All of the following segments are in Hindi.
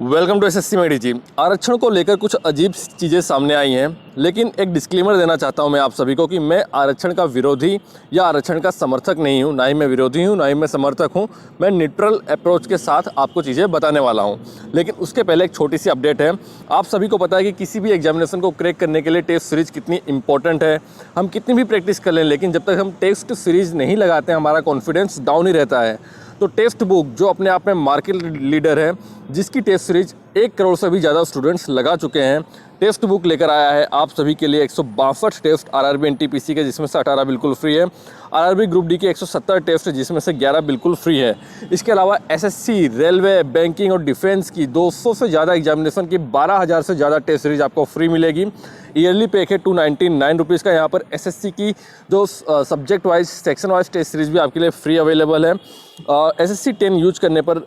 वेलकम टू एसएससी मेडी जी। आरक्षण को लेकर कुछ अजीब चीज़ें सामने आई हैं, लेकिन एक डिस्क्लेमर देना चाहता हूं मैं आप सभी को कि मैं आरक्षण का विरोधी या आरक्षण का समर्थक नहीं हूं। ना ही मैं विरोधी हूं, ना ही मैं समर्थक हूं। मैं न्यूट्रल अप्रोच के साथ आपको चीज़ें बताने वाला हूं। लेकिन उसके पहले एक छोटी सी अपडेट है। आप सभी को पता है कि किसी भी एग्जामिनेशन को क्रैक करने के लिए टेस्ट सीरीज कितनी इंपॉर्टेंट है। हम कितनी भी प्रैक्टिस कर लें, लेकिन जब तक हम टेस्ट सीरीज नहीं लगाते हमारा कॉन्फिडेंस डाउन ही रहता है। तो टेस्ट बुक जो अपने आप में मार्केट लीडर है, जिसकी टेस्ट सीरीज 1 करोड़ से भी ज़्यादा स्टूडेंट्स लगा चुके हैं, टेस्ट बुक लेकर आया है आप सभी के लिए 162 टेस्ट आरआरबी एनटीपीसी के, जिसमें से 18 बिल्कुल फ्री है। आरआरबी ग्रुप डी के 170 टेस्ट, जिसमें से 11 बिल्कुल फ्री है। इसके अलावा एसएससी, रेलवे, बैंकिंग और डिफेंस की 200 से ज़्यादा एग्जामिनेशन की 12,000 से ज़्यादा टेस्ट सीरीज आपको फ्री मिलेगी। ईयरली पैक है 299 रुपीज़ का। यहाँ पर एसएससी की जो subject wise, section wise test series भी आपके लिए फ्री अवेलेबल है। एसएससी 10 यूज करने पर,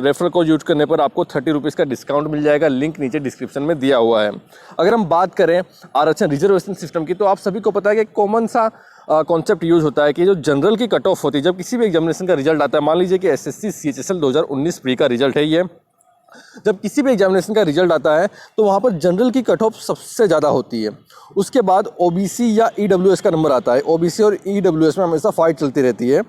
रेफरल कोड यूज करने पर आपको 30 रुपीज़ का डिस्काउंट मिल जाएगा। लिंक नीचे डिस्क्रिप्शन में दिया हुआ है। अगर हम बात करें आरक्षण रिजर्वेशन सिस्टम की, तो आप सभी को पता है कि कॉमन सा कॉन्सेप्ट यूज होता है कि जो जनरल की कट ऑफ होती है, जब किसी भी एग्जामिनेशन का रिजल्ट आता है, मान लीजिए कि एसएससी सीएचएसएल 2019 प्री का रिजल्ट है ये, जब किसी भी एग्जामिनेशन का रिजल्ट आता है तो वहाँ पर जनरल की कट ऑफ सबसे ज़्यादा होती है। उसके बाद ओबीसी या ईडब्ल्यूएस का नंबर आता है। ओबीसी और ईडब्ल्यूएस में हमेशा फाइट चलती रहती है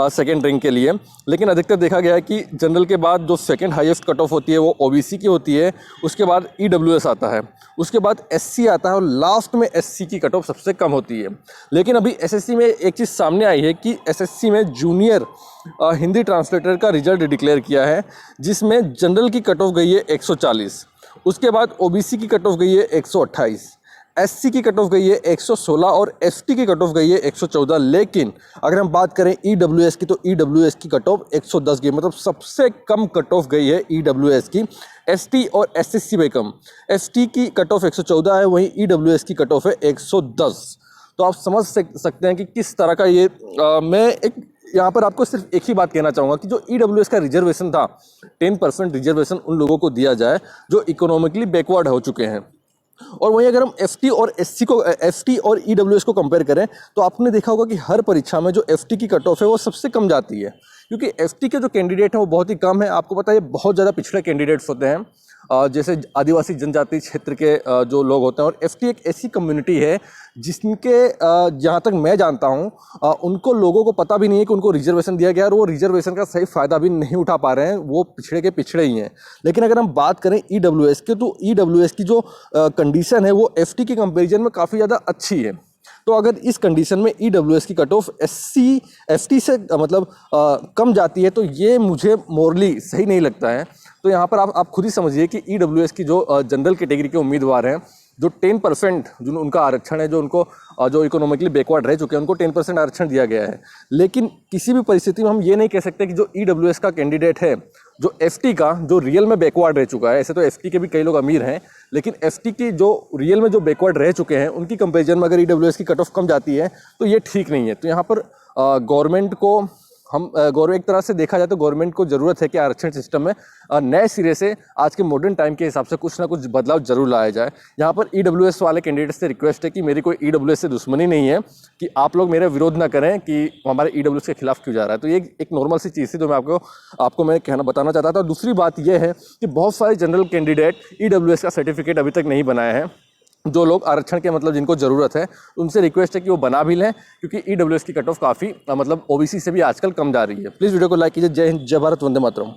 सेकेंड रैंक के लिए, लेकिन अधिकतर देखा गया है कि जनरल के बाद जो सेकेंड हाईएस्ट कट ऑफ होती है वो ओबीसी की होती है। उसके बाद ईडब्ल्यूएस आता है, उसके बाद एससी आता है और लास्ट में एससी की कट ऑफ सबसे कम होती है। लेकिन अभी एसएससी में एक चीज़ सामने आई है कि एसएससी में जूनियर हिंदी ट्रांसलेटर का रिजल्ट डिक्लेयर किया है, जिसमें जनरल की कट ऑफ गई है 140, उसके बाद ओबीसी की कट ऑफ गई है 128, एससी की कट ऑफ गई है 116 और एसटी की कट ऑफ गई है 114। लेकिन अगर हम बात करें ईडब्ल्यूएस की, तो ईडब्ल्यूएस की कट ऑफ 110 गई, मतलब सबसे कम कट ऑफ गई है ईडब्ल्यूएस की। एसटी और एसएससी में कम। एसटी की कट ऑफ 114 है, वहीं ईडब्ल्यूएस की कट ऑफ है 110। तो आप समझ सकते हैं कि किस तरह का ये मैं एक यहाँ पर आपको सिर्फ एक ही बात कहना चाहूँगा कि जो ईडब्ल्यूएस का रिजर्वेशन था, 10% रिजर्वेशन उन लोगों को दिया जाए जो इकोनॉमिकली बैकवर्ड हो चुके हैं। और वहीं अगर हम एसटी और ईडब्ल्यूएस को कंपेयर करें, तो आपने देखा होगा कि हर परीक्षा में जो एसटी की कट ऑफ है वो सबसे कम जाती है, क्योंकि एसटी के जो कैंडिडेट हैं वो बहुत ही कम है। आपको पता है बहुत ज़्यादा पिछड़े कैंडिडेट्स होते हैं, जैसे आदिवासी जनजाति क्षेत्र के जो लोग होते हैं। और एसटी एक ऐसी कम्युनिटी है जिसके जहाँ तक मैं जानता हूँ उनको लोगों को पता भी नहीं है कि उनको रिजर्वेशन दिया गया है, और वो रिजर्वेशन का सही फ़ायदा भी नहीं उठा पा रहे हैं। वो पिछड़े के पिछड़े ही हैं। लेकिन अगर हम बात करें ईडब्ल्यूएस के, तो ईडब्ल्यूएस की जो कंडीशन है वो एसटी के कंपेरिजन में काफ़ी ज़्यादा अच्छी है। तो अगर इस कंडीशन में ईडब्ल्यूएस की कट ऑफ एसटी से मतलब कम जाती है, तो ये मुझे मोरली सही नहीं लगता है। तो यहाँ पर आप खुद ही समझिए कि ईडब्ल्यूएस की जो जनरल कैटेगरी के उम्मीदवार हैं, जो 10% जो उनका आरक्षण है, जो उनको जो इकोनॉमिकली बैकवर्ड रह चुके हैं, उनको 10% आरक्षण दिया गया है। लेकिन किसी भी परिस्थिति में हम ये नहीं कह सकते कि जो ईडब्ल्यूएस का कैंडिडेट है, जो एसटी का जो रियल में बैकवर्ड रह चुका है, ऐसे तो एसटी के भी कई लोग अमीर हैं, लेकिन एसटी की जो रियल में जो बैकवर्ड रह चुके हैं, उनकी कंपेरिजन में अगर ईडब्ल्यूएस की कट ऑफ कम जाती है तो ये ठीक नहीं है। तो यहाँ पर गवर्नमेंट को एक तरह से देखा जाए तो गवर्नमेंट को ज़रूरत है कि आरक्षण सिस्टम में नए सिरे से आज के मॉडर्न टाइम के हिसाब से कुछ ना कुछ बदलाव जरूर लाया जाए। यहाँ पर ईडब्ल्यूएस वाले कैंडिडेट से रिक्वेस्ट है कि मेरी कोई ईडब्ल्यूएस से दुश्मनी नहीं है, कि आप लोग मेरा विरोध ना करें कि हमारे ईडब्ल्यूएस के खिलाफ क्यों जा रहा है। तो ये एक नॉर्मल सी चीज़ थी जो मैं आपको मैं बताना चाहता था। दूसरी बात यह है कि बहुत सारे जनरल कैंडिडेट ईडब्ल्यूएस का सर्टिफिकेट अभी तक नहीं बनाए हैं। जो लोग आरक्षण के मतलब जिनको ज़रूरत है, उनसे रिक्वेस्ट है कि वो बना भी लें, क्योंकि ईडब्ल्यूएस की कट ऑफ काफ़ी मतलब ओबीसी से भी आजकल कम जा रही है। प्लीज़ वीडियो को लाइक कीजिए। जय हिंद, जय भारत, वंदे मातरम।